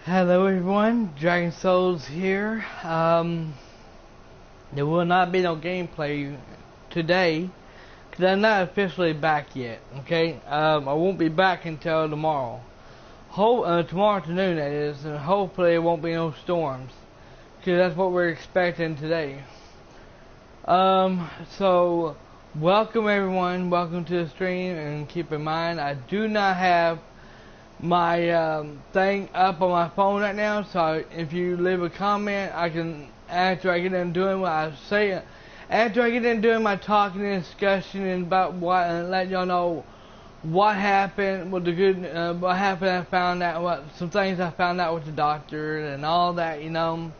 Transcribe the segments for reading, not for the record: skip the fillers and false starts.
Hello everyone, Dragon Souls here. There will not be no gameplay today because I'm not officially back yet. Okay, I won't be back until tomorrow. Tomorrow afternoon that is, and hopefully it won't be no storms because that's what we're expecting today. So welcome everyone, welcome to the stream, and keep in mind I do not have my thing up on my phone right now, so if you leave a comment, I can, after I get done doing what I say, after I get done doing my talking and discussion and about what, and let y'all know what happened with the good, what happened. I found out some things I found out with the doctor and all that, you know.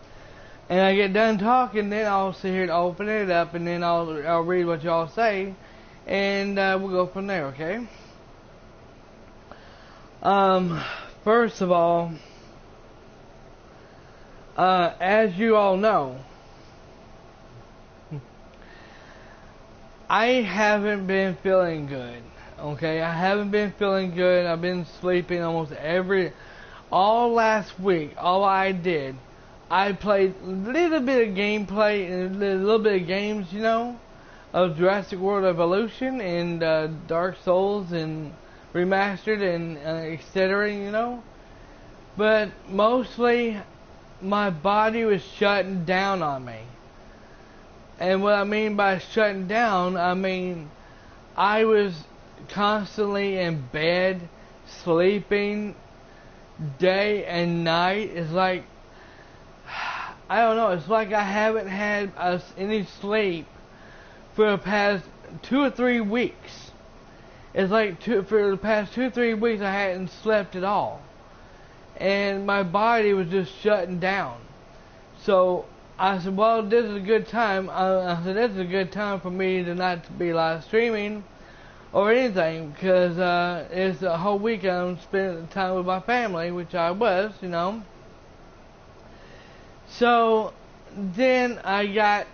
And I get done talking, then I'll sit here and open it up, and then I'll read what y'all say, and we'll go from there, okay? First of all, as you all know, I haven't been feeling good, okay? I haven't been feeling good. I've been sleeping all last week. All I did, I played a little bit of gameplay and a little bit of games, you know, of Jurassic World Evolution and Dark Souls and Remastered and etc., you know. But mostly my body was shutting down on me. And what I mean by shutting down, I mean I was constantly in bed, sleeping day and night. It's like, I don't know, it's like I haven't had any sleep for the past 2 or 3 weeks. It's like for the past 2 or 3 weeks I hadn't slept at all. And my body was just shutting down. So I said, well, this is a good time. I said, this is a good time for me to not to be live streaming or anything, because it's a whole week I'm spending time with my family, which I was, you know. So then I got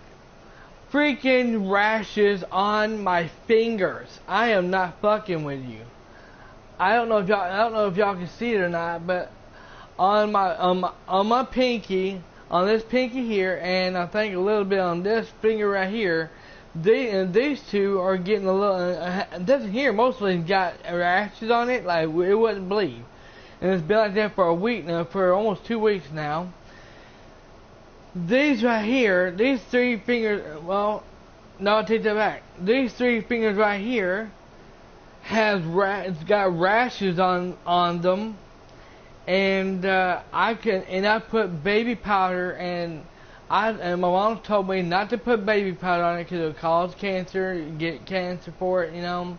freaking rashes on my fingers. I am not fucking with you. I don't know if y'all can see it or not, but on my pinky, on this pinky here, and I think a little bit on this finger right here, these two are getting a little. This here mostly got rashes on it, like it wouldn't bleed, and it's been like that for a week now, for almost 2 weeks now. These right here, these 3 fingers, well, no, I'll take that back. These 3 fingers right here it's got rashes on them, and I put baby powder, and my mom told me not to put baby powder on it because it'll cause cancer, you get cancer for it, you know.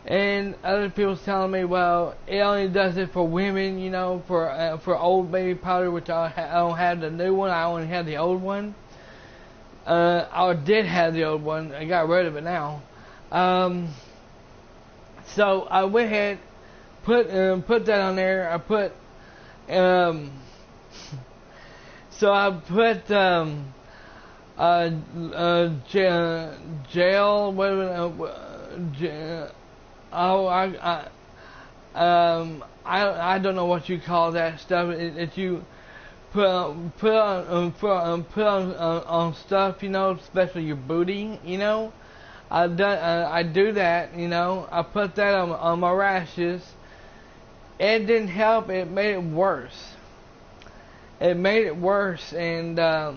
And other people's telling me, well, it only does it for women, you know, for old baby powder, which I don't have the new one. I only have the old one. I did have the old one. I got rid of it now. So I went ahead, put that on there. I put, so I put gel. I don't know what you call that stuff. That you put on stuff, you know, especially your booty, you know. I do that, you know. I put that on my rashes. It didn't help. It made it worse. It made it worse, and I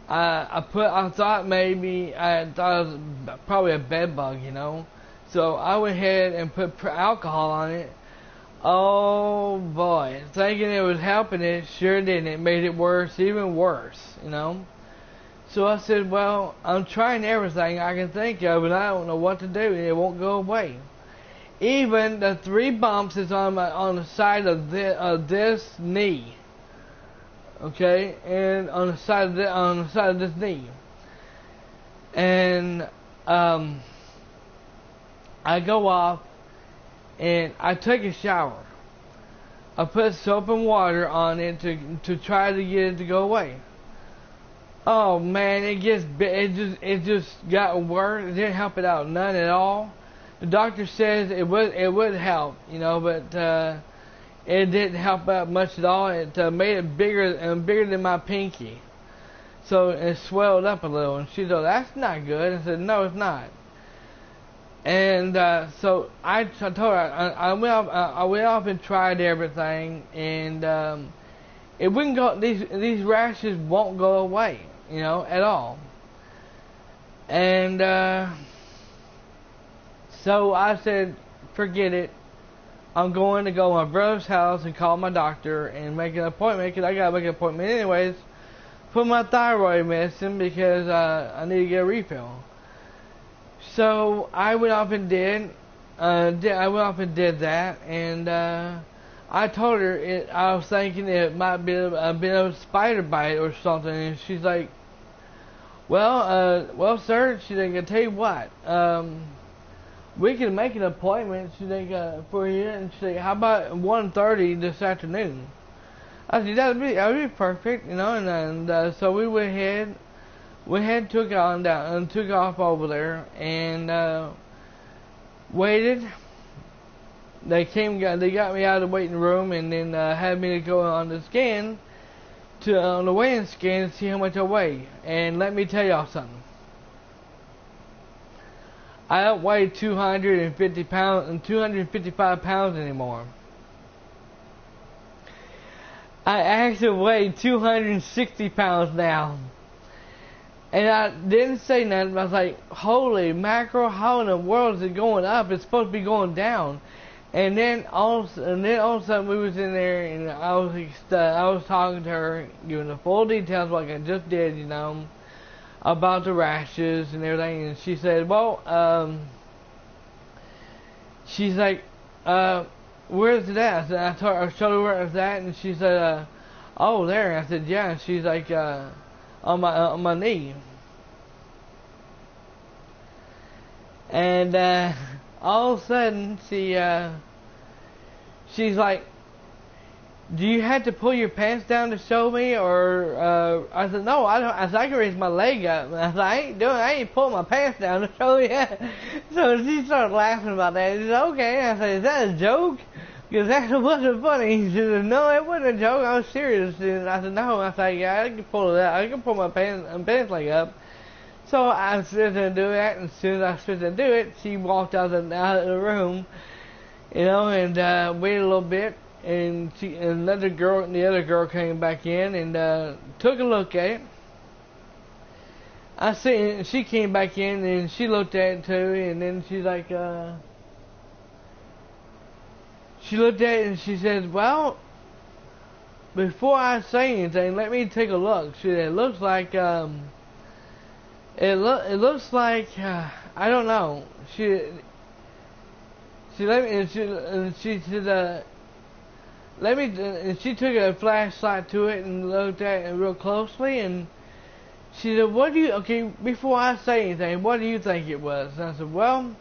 thought it was probably a bed bug, you know. So I went ahead and put alcohol on it. Oh boy, thinking it was helping, it sure didn't. It made it worse, even worse, you know. So I said, well, I'm trying everything I can think of, and I don't know what to do. It won't go away. Even the 3 bumps is on the side of this knee. Okay, and on the side of this knee. And I go off and I take a shower. I put soap and water on it to try to get it to go away. Oh man, it just got worse. It didn't help it out none at all. The doctor says it would help, you know, but it didn't help out much at all. It made it bigger and bigger than my pinky. So it swelled up a little. And she said, "That's not good." I said, "No, it's not." And so I told her I went off and tried everything, and it wouldn't go. These rashes won't go away, at all. And so I said, "Forget it. I'm going to go to my brother's house and call my doctor and make an appointment, because I gotta make an appointment anyways for my thyroid medicine, because I need to get a refill." So I went off and did that, and I told her I was thinking it might be a bit of a spider bite or something, and she's like, "Well, sir," she's like, "I tell you what, we can make an appointment," she's like, "for you," and she's like, "How about 1:30 this afternoon?" I said, that'd be perfect, and so we went ahead, took on down and took off over there, and waited. They got me out of the waiting room, and then had me to go on the scan, on the weighing scan, to see how much I weigh. And let me tell y'all something. I don't weigh 250 pounds and 255 pounds anymore. I actually weigh 260 pounds now. And I didn't say nothing. I was like, "Holy mackerel, how in the world is it going up? It's supposed to be going down." And then all of a sudden we was in there, and I was talking to her, giving the full details like I just did, about the rashes and everything. And she said, she's like, "Where's it at?" I showed her where it was at, and she said, "Oh, there." I said, "Yeah." And she's like, on my knee. And all of a sudden she's like, "Do you have to pull your pants down to show me?" Or I said, "No, I don't." I said, "I can raise my leg up." And I said, I ain't pulling my pants down to show you." So she started laughing about that. She said, "Okay." I said, "Is that a joke?" Because that wasn't funny. She said, "No, it wasn't a joke. I was serious." And I said, "No." I said, "Yeah, I can pull it out. I can pull my pants leg up." So I sit there and do that, and as soon as I sit there and do it, she walked out of the room, and waited a little bit, and the other girl came back in and took a look at it. I see she came back in and she looked at it too, and then she's like, she looked at it and she said, "Well, before I say anything, let me take a look." She said, "It looks like it looks like I don't know." She let me, and she said, "Let me," and she took a flashlight to it and looked at it real closely, and she said, "Okay, before I say anything, what do you think it was?" And I said, "Well,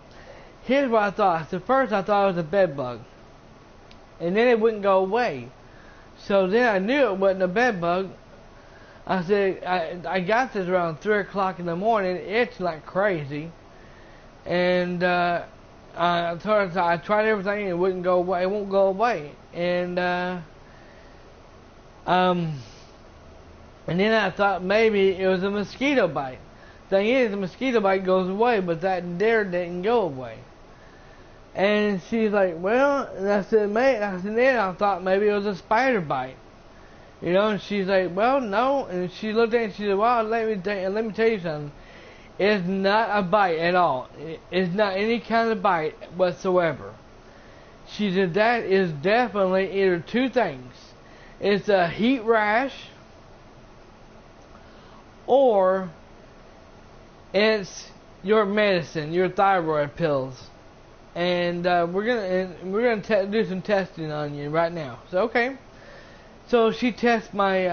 here's what I thought." So first I thought it was a bed bug, and then it wouldn't go away. So then I knew it wasn't a bed bug. I said, I got this around 3 o'clock in the morning, itching like crazy. And I told her, I tried everything and it wouldn't go away. It won't go away. And then I thought maybe it was a mosquito bite. Thing is, the mosquito bite goes away, but that there didn't go away. And she's like, "Well," and I said, then I thought maybe it was a spider bite. And she's like, "Well, no." And she looked at it and she said, "Well, let me tell you something. It's not a bite at all. It's not any kind of bite whatsoever." She said, "That is definitely either two things. It's a heat rash, or it's your medicine, your thyroid pills. And we're gonna do some testing on you right now." So okay. So she tests my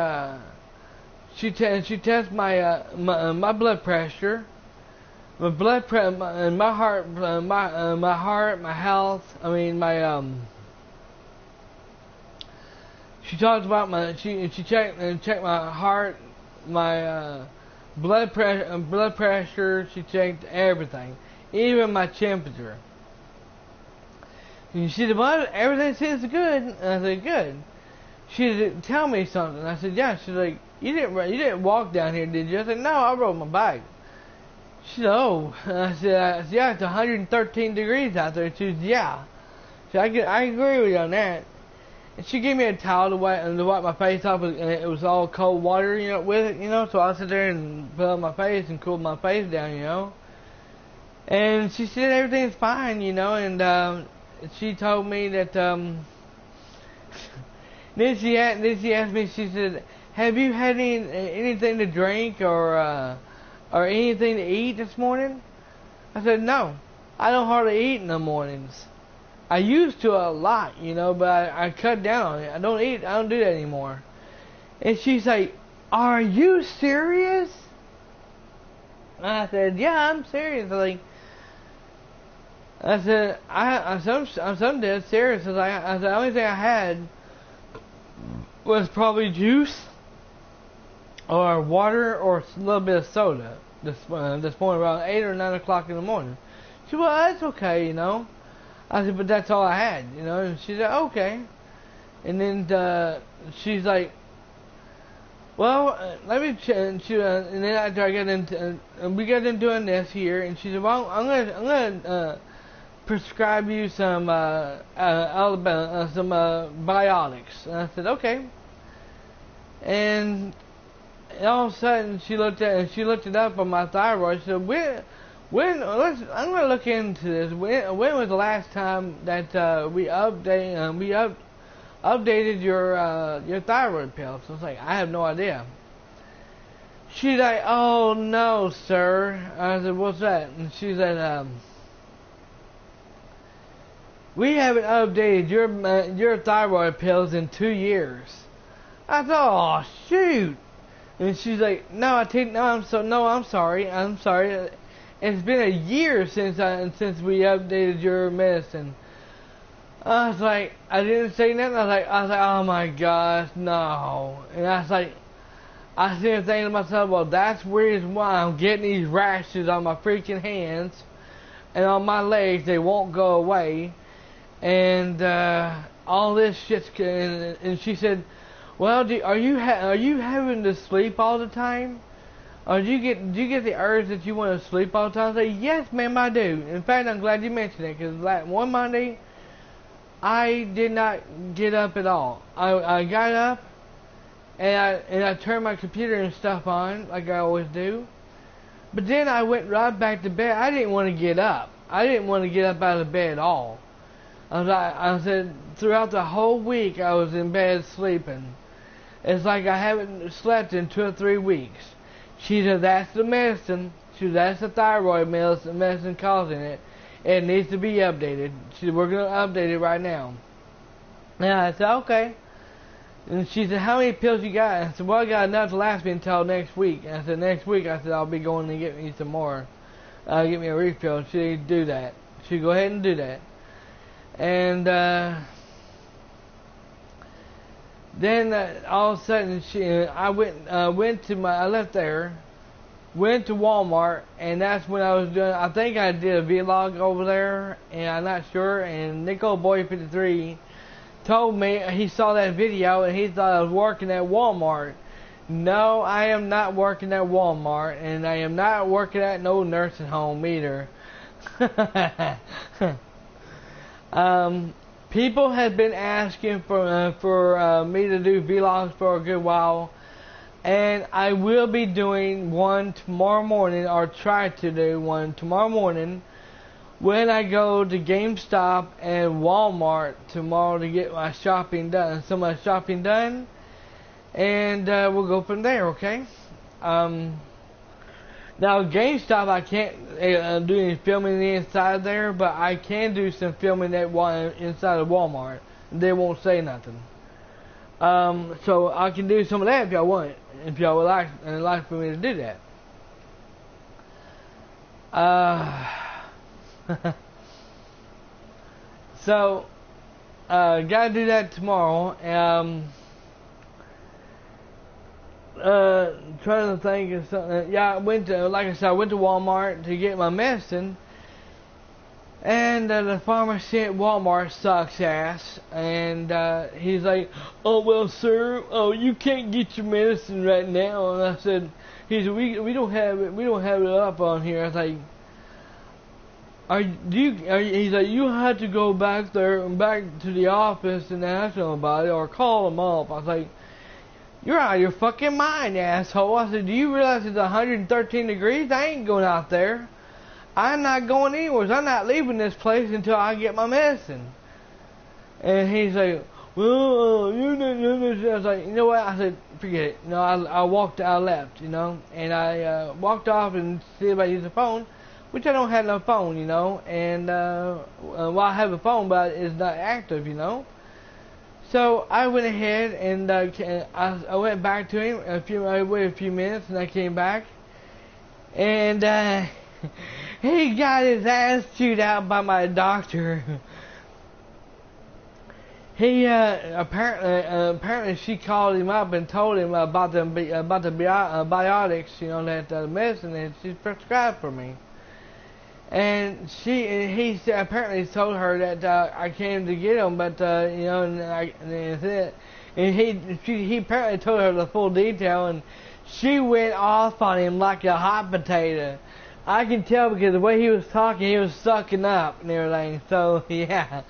my blood pressure, my heart, my health. I mean She talked about she checked my heart, my blood pressure. She checked everything, even my temperature. And she said, well, everything seems good. And I said, good. She said, tell me something. I said, yeah. She's like, you didn't walk down here, did you? I said, no, I rode my bike. She said, oh. I said, yeah, it's 113 degrees out there. She said, yeah. So I agree with you on that. And she gave me a towel to wipe my face off, and it was all cold water, with it, So I sit there and put on my face and cool my face down, And she said everything's fine, and she told me that, then she asked me, she said, have you had anything to drink or anything to eat this morning? I said, no, I don't hardly eat in the mornings. I used to a lot, but I cut down on it. I don't do that anymore. And she's like, are you serious? And I said, yeah, I'm serious. I said, I'm some dead serious. I said, the only thing I had was probably juice or water or a little bit of soda this morning around 8 or 9 o'clock in the morning. She said, well, that's okay, I said, but that's all I had, And she said, okay. And then she's like, well, let me check. And then after I got into, we got into doing this here, and she said, well, I'm gonna prescribe you some biotics. And I said, okay. And all of a sudden, she looked it up on my thyroid. She said, I'm gonna look into this. When was the last time that we updated your thyroid pills? I was like, I have no idea. She's like, oh no, sir. I said, what's that? And she said, we haven't updated your thyroid pills in 2 years. I thought, oh shoot. And she's like, no, I'm sorry. It's been a year since we updated your medicine. I was like, I didn't say nothing. I was like, oh my gosh, no. And I was like, I started thinking to myself, well, that's weird why I'm getting these rashes on my freaking hands and on my legs. They won't go away. And all this shit's. And she said, well, are you having to sleep all the time? Or do you get the urge that you want to sleep all the time? I say, yes, ma'am, I do. In fact, I'm glad you mentioned it, because one Monday, I did not get up at all. I got up, and I turned my computer and stuff on, like I always do. But then I went right back to bed. I didn't want to get up. I didn't want to get up out of bed at all. I said, throughout the whole week, I was in bed sleeping. It's like I haven't slept in 2 or 3 weeks. She said, that's the medicine. She said, that's the thyroid medicine causing it. It needs to be updated. She said, we're going to update it right now. And I said, okay. And she said, how many pills you got? I said, well, I got enough to last me until next week. And I said, next week, I'll be going to get me some more. Get me a refill. She said, do that. She said, go ahead and do that. And then all of a sudden, I left there, went to Walmart, and that's when I was doing. I think I did a vlog over there, and I'm not sure. And Nicole Boy 53 told me he saw that video and he thought I was working at Walmart. No, I am not working at Walmart, and I am not working at no nursing home either. People have been asking for me to do vlogs for a good while, and I will be doing one tomorrow morning, or try to do one tomorrow morning, when I go to GameStop and Walmart tomorrow to get my shopping done, and we'll go from there, okay? Now, GameStop, I can't do any filming inside there, but I can do some filming inside of Walmart. They won't say nothing. So I can do some of that if y'all want, if y'all would like for me to do that. So, gotta do that tomorrow. Trying to think of something. Yeah, I went to Walmart to get my medicine, And the pharmacy at Walmart sucks ass. And he's like, "Oh well, sir, oh you can't get your medicine right now." And I said, "He said we don't have it up on here." I was like, he's like, "You have to go back there and back to the office and ask them about it or call them up." I was like, "You're out of your fucking mind, asshole." I said, "Do you realize it's 113 degrees? I ain't going out there. I'm not going anywhere. I'm not leaving this place until I get my medicine." And he's like, "Well, you know." I was like, "You know what?" I said, "Forget it." No, I left, and I walked off and see if I use the phone, which I don't have no phone, and well, I have a phone, but it's not active, So I went ahead and I went back to him. I waited a few minutes, and I came back, and he got his ass chewed out by my doctor. He apparently she called him up and told him about the biotics, that medicine that she prescribed for me. And he apparently told her that I came to get him, but and that's it. And he apparently told her the full detail, and she went off on him like a hot potato. I can tell because the way he was talking, he was sucking up and everything. So yeah,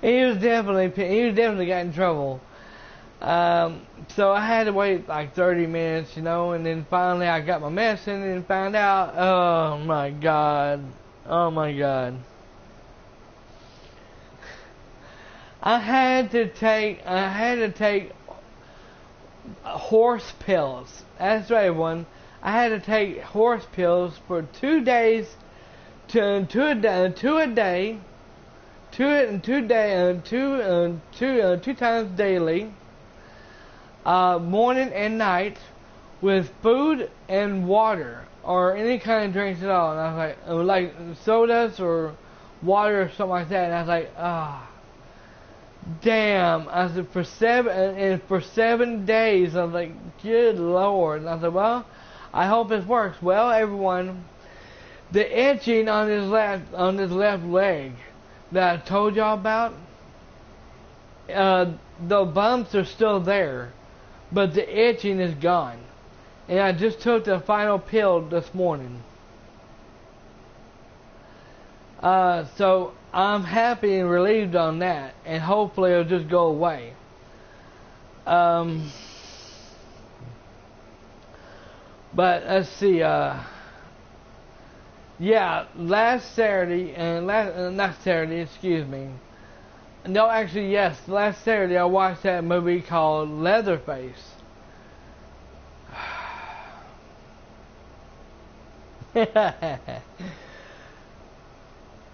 he was definitely got in trouble. So I had to wait like 30 minutes, and then finally I got my medicine and found out. Oh my god. I had to take horse pills. That's right, everyone. I had to take horse pills for 2 days, two times daily, morning and night, with food and water or any kind of drinks at all. And I was like sodas or water or something like that. And I was like, damn. I said for 7 days. I was like, good lord. And I said, well, I hope this works. Well, everyone, the itching on his left leg that I told y'all about, the bumps are still there, but the itching is gone. And I just took the final pill this morning. So I'm happy and relieved on that, and hopefully it'll just go away. But let's see. Last Saturday, not Saturday, excuse me. No, actually, yes, last Saturday I watched that movie called Leatherface.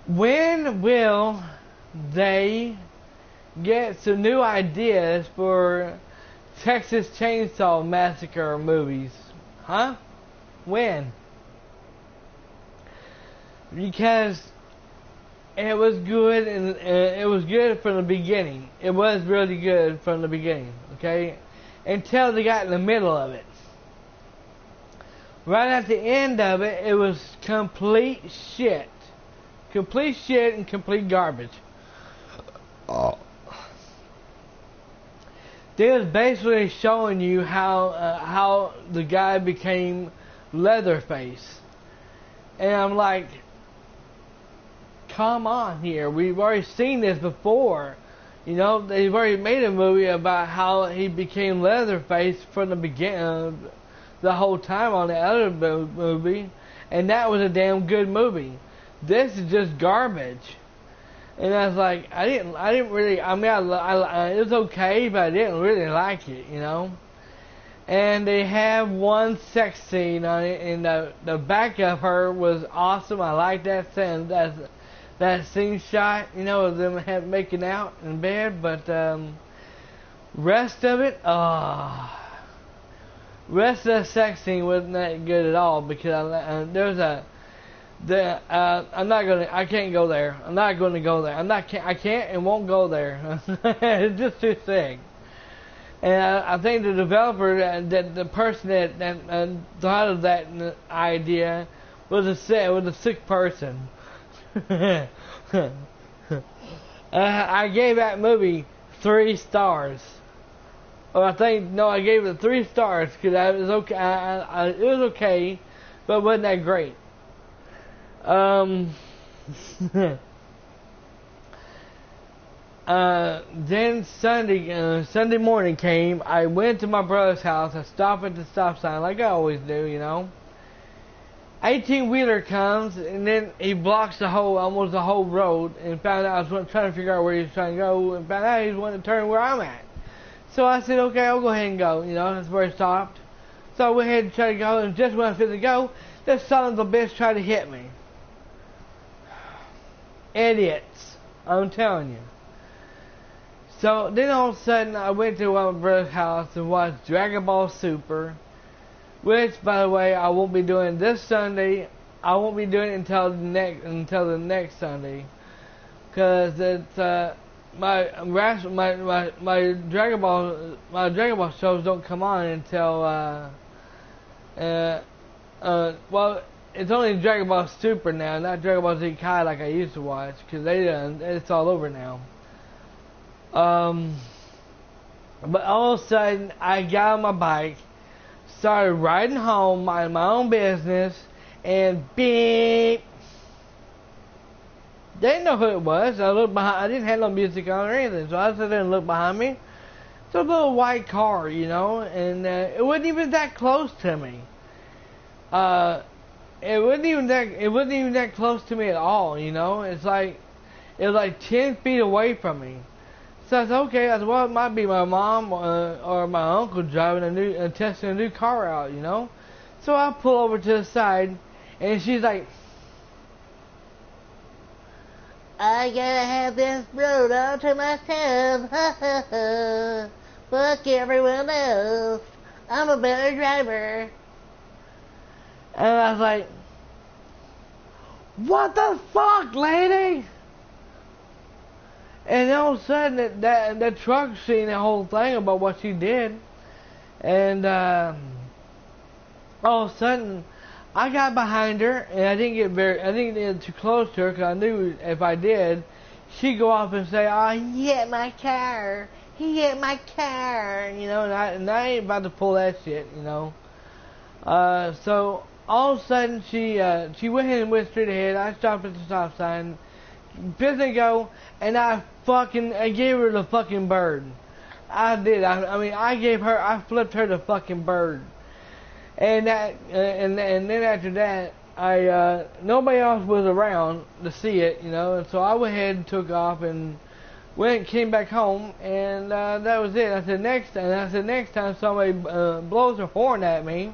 When will they get some new ideas for Texas Chainsaw Massacre movies? Huh? When? Because it was good, and it was good from the beginning. It was really good from the beginning, okay? Until they got in the middle of it. Right at the end of it, it was complete shit. Complete shit and complete garbage. Oh. They was basically showing you how the guy became Leatherface. And I'm like, come on here. We've already seen this before. They've already made a movie about how he became Leatherface from the beginning, the whole time on the other movie, and that was a damn good movie. This is just garbage. And I was like, I didn't really. I mean, it was okay, but I didn't really like it, And they have one sex scene on it, and the back of her was awesome. I like that scene. That scene shot, of them making out in bed, but rest of it, rest of the sex scene wasn't that good at all, because I can't go there. I'm not going to go there. I can't and won't go there. It's just too sick. And I think the developer, the person that thought of that idea was a sick person. I gave that movie 3 stars. Or I gave it 3 stars because it was okay. It was okay, but it wasn't that great. Then Sunday morning came. I went to my brother's house. I stopped at the stop sign like I always do, 18-wheeler comes, and then he blocks almost the whole road, and found out I was trying to figure out where he was trying to go, and found out he was wanting to turn where I'm at. So I said, okay, I'll go ahead and go, that's where he stopped. So I went ahead and tried to go, and just when I fit to go, this son of a bitch tried to hit me. Idiots, I'm telling you. So then all of a sudden, I went to my brother's house and watched Dragon Ball Super. Which, by the way, I won't be doing this Sunday. I won't be doing it until the next Sunday, because it's my Dragon Ball shows don't come on until well, it's only Dragon Ball Super now, not Dragon Ball Z Kai like I used to watch, because it's all over now. But all of a sudden, I got on my bike, started riding home, minding my own business, and beep. They didn't know who it was. I looked behind. I didn't have no music on or anything, so I sat there and looked behind me. It's a little white car, and it wasn't even that close to me. It wasn't even that close to me at all. It was like 10 feet away from me. So I said, okay. I said, well, it might be my mom or my uncle driving testing a new car out, So I pull over to the side, and she's like, I gotta have this road all to myself. Fuck everyone else. I'm a better driver. And I was like, what the fuck, lady? And all of a sudden, that truck seen the whole thing about what she did. And all of a sudden, I got behind her, and I didn't get too close to her, because I knew if I did, she'd go off and say, oh, he hit my car. He hit my car. And I ain't about to pull that shit, So all of a sudden, she went ahead and went straight ahead. I stopped at the stop sign. Business go, and I gave her the fucking bird. I did. I flipped her the fucking bird. And and then after that, nobody else was around to see it, and so I went ahead and took off and came back home, and that was it. I said next time somebody blows a horn at me,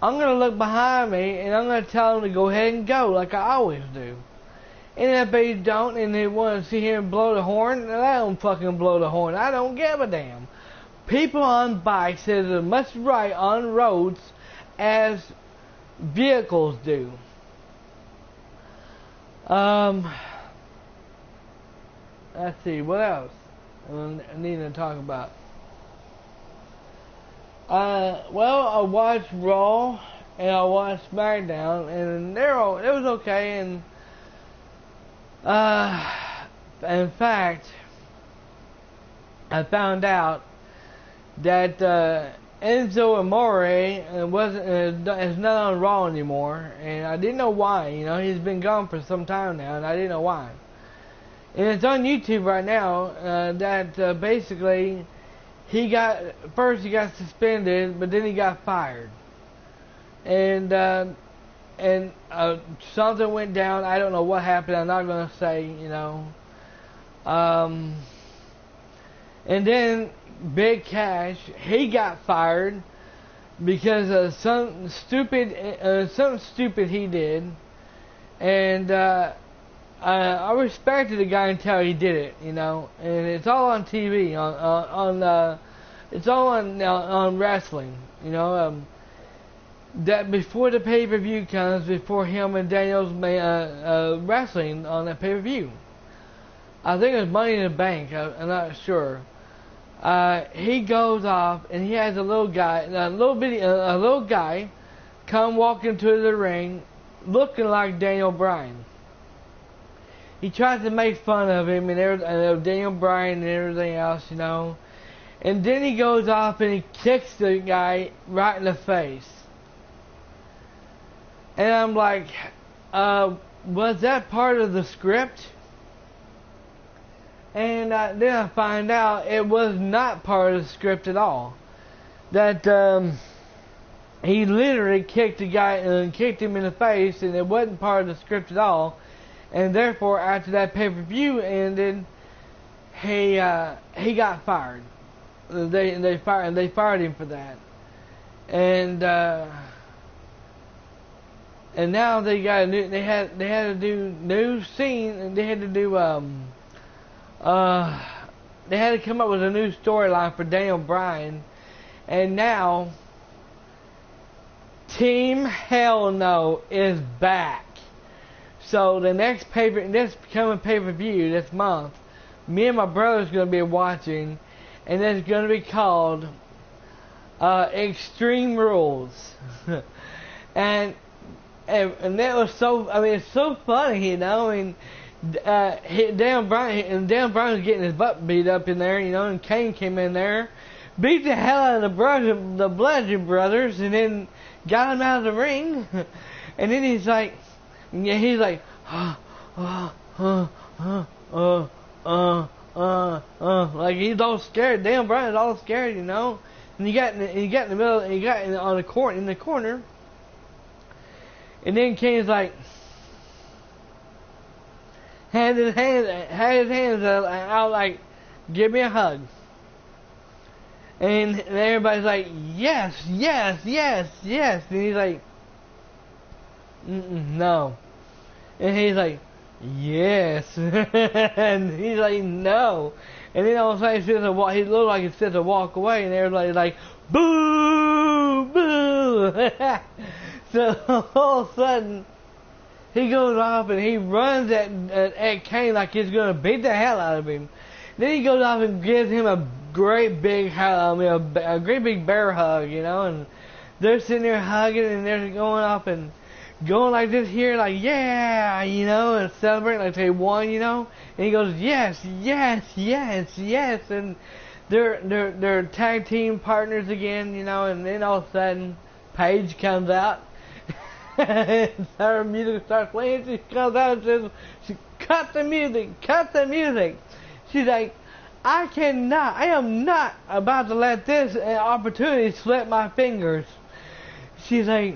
I'm gonna look behind me and I'm gonna tell them to go ahead and go like I always do. And if they don't and they want to see him blow the horn, let them fucking blow the horn. I don't give a damn. People on bikes have as much right on roads as vehicles do. Let's see, what else I need to talk about? Well, I watched Raw and I watched SmackDown, and it was okay, and in fact, I found out that Enzo Amore is not on Raw anymore, and I didn't know why. He's been gone for some time now, and I didn't know why. And it's on YouTube right now that basically he got suspended, but then he got fired, and something went down. I don't know what happened. I'm not gonna say, and then Big Cash, he got fired because of something stupid he did, and I respected the guy until he did it, and it's all on TV, it's all on wrestling, that before the pay-per-view comes, before him and Daniel's wrestling on that pay-per-view, I think it was Money in the Bank, I'm not sure. He goes off and he has a little guy come walk into the ring looking like Daniel Bryan. he tries to make fun of him and Daniel Bryan and everything else, you know. And then he goes off and he kicks the guy right in the face. And I'm like, was that part of the script? And then I find out it was not part of the script at all. That he literally kicked the guy and kicked him in the face, and it wasn't part of the script at all. And therefore, after that pay-per-view ended, he got fired. They fired him for that. And now they got a new, they had to do new scene, and they had to do they had to come up with a new storyline for Daniel Bryan. And now Team Hell No is back. So the next this coming pay-per-view this month, me and my brother's gonna be watching, and it's gonna be called Extreme Rules. and that was so, I mean, it's so funny, you know. I mean, Dan Bryan was getting his butt beat up in there, you know, and Kane came in there, beat the hell out of the Bludgeon Brothers, and then got him out of the ring. And then he's like, like he's all scared. Dan Bryan's all scared, you know. And he got in the middle, and he got in the corner. And then Kane's like, had his hands out like, give me a hug. And everybody's like, yes. And he's like, no. And he's like, yes. And he's like, no. And then all of a sudden he looked like he's set to walk away, and everybody's like, boo, boo. So all of a sudden, he goes off and he runs at Kane like he's going to beat the hell out of him. Then he goes off and gives him a great big hug, a great big bear hug, you know. And they're sitting there hugging, and they're going off and going like this here, like, yeah, you know, and celebrating like they won, you know. And he goes, yes. And they're tag team partners again, you know. And then all of a sudden, Paige comes out. Her music starts playing. She comes out and says, cut the music. She's like, I am not about to let this opportunity slip my fingers. She's like,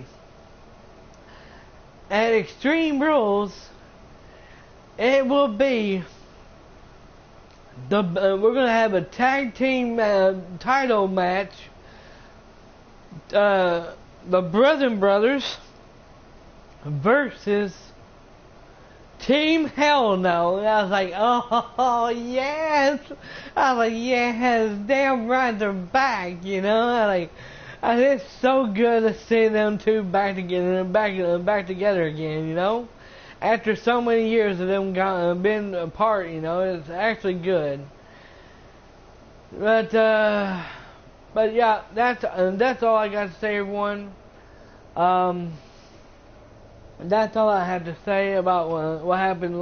at Extreme Rules, it will be we're gonna have a tag team title match. The Bludgeon Brothers versus Team Hell No. And I was like, oh yes. I was like, yes, damn right they're back, you know. It's so good to see them two back together again, you know. After so many years of them been apart, you know, it's actually good. But yeah, that's all I got to say, everyone. That's all I have to say about what happened,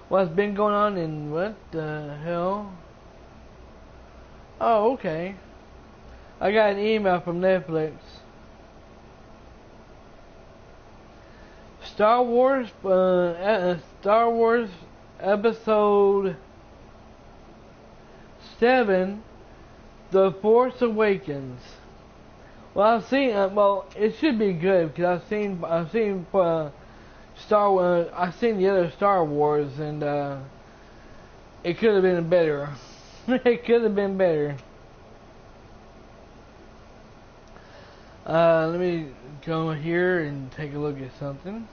what's been going on, and what the hell. Oh, okay. I got an email from Netflix. Star Wars Episode 7, The Force Awakens. Well, I've seen. Well, it should be good because I've seen Star Wars. I've seen the other Star Wars, and it could have been better. It could have been better. Let me go here and take a look at something.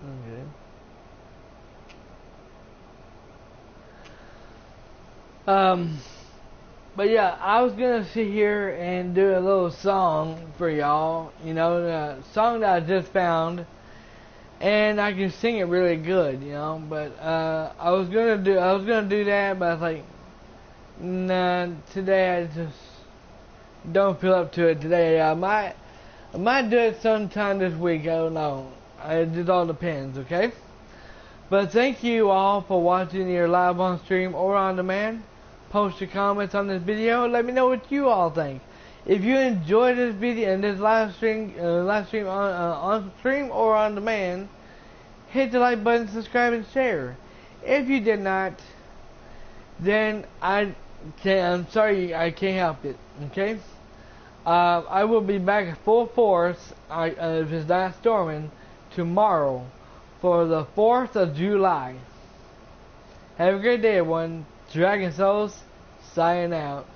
Okay. But yeah, I was gonna sit here and do a little song for y'all. You know, a song that I just found, and I can sing it really good. You know, but I was gonna do that, but I was like, Nah, today I just don't feel up to it today. I might do it sometime this week. I don't know. It just all depends, okay? But thank you all for watching either live on stream or on demand. Post your comments on this video. Let me know what you all think. If you enjoyed this video and this live stream on stream or on demand, hit the like button, subscribe, and share. If you did not, then I'm sorry, I can't help it. Okay. I will be back at full force, if it's not storming, tomorrow for the 4th of July. Have a great day, everyone. Dragon Souls, signing out.